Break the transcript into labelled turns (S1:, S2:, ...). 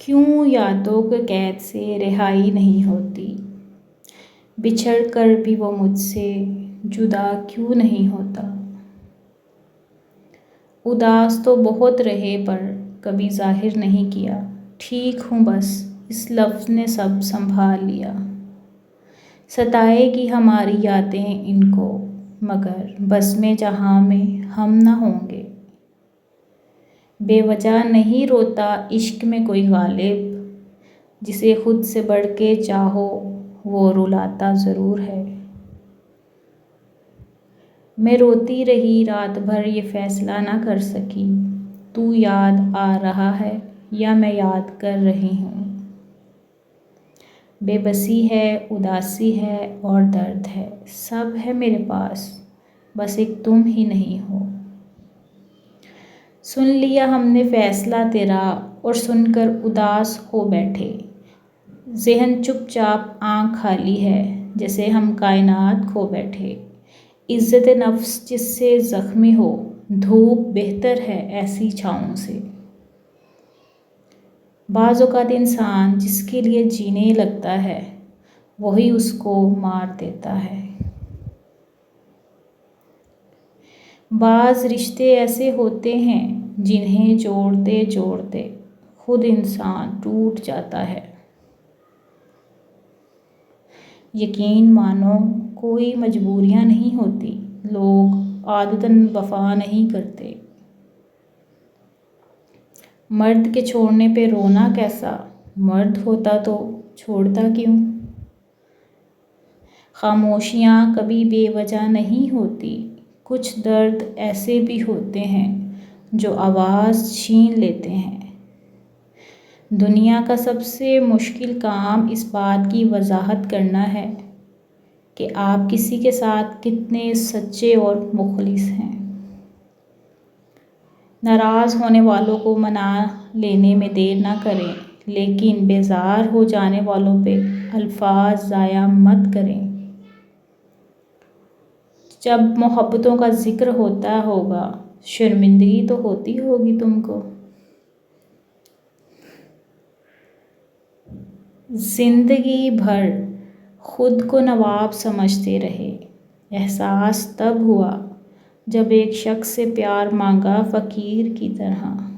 S1: کیوں یادوں کے قید سے رہائی نہیں ہوتی، بچھڑ کر بھی وہ مجھ سے جدا کیوں نہیں ہوتا۔ اداس تو بہت رہے پر کبھی ظاہر نہیں کیا، ٹھیک ہوں بس اس لفظ نے سب سنبھال لیا۔ ستائے گی ہماری یادیں ان کو، مگر بزمِ جہاں میں ہم نہ ہوں گے۔ بے وجہ نہیں روتا عشق میں کوئی غالب، جسے خود سے بڑھ کے چاہو وہ رلاتا ضرور ہے۔ میں روتی رہی رات بھر یہ فیصلہ نہ کر سکی، تو یاد آ رہا ہے یا میں یاد کر رہی ہوں۔ بے بسی ہے، اداسی ہے اور درد ہے، سب ہے میرے پاس، بس ایک تم ہی نہیں ہو۔ سن لیا ہم نے فیصلہ تیرا اور سن کر اداس ہو بیٹھے، ذہن چپ چاپ آنکھ کھالی ہے، جیسے ہم کائنات کھو بیٹھے۔ عزت نفس جس سے زخمی ہو، دھوپ بہتر ہے ایسی چھاؤں سے۔ بعض اوقات انسان جس کے لیے جینے لگتا ہے، وہی اس کو مار دیتا ہے۔ بعض رشتے ایسے ہوتے ہیں جنہیں جوڑتے جوڑتے خود انسان ٹوٹ جاتا ہے۔ یقین مانو کوئی مجبوریاں نہیں ہوتی، لوگ عادتاً وفا نہیں کرتے۔ مرد کے چھوڑنے پہ رونا کیسا، مرد ہوتا تو چھوڑتا کیوں۔ خاموشیاں کبھی بے وجہ نہیں ہوتی، کچھ درد ایسے بھی ہوتے ہیں جو آواز چھین لیتے ہیں۔ دنیا کا سب سے مشکل کام اس بات کی وضاحت کرنا ہے کہ آپ کسی کے ساتھ کتنے سچے اور مخلص ہیں۔ ناراض ہونے والوں کو منا لینے میں دیر نہ کریں، لیکن بیزار ہو جانے والوں پہ الفاظ ضائع مت کریں۔ جب محبتوں کا ذکر ہوتا ہوگا، شرمندگی تو ہوتی ہوگی تم کو۔ زندگی بھر خود کو نواب سمجھتے رہے، احساس تب ہوا جب ایک شخص سے پیار مانگا فقیر کی طرح۔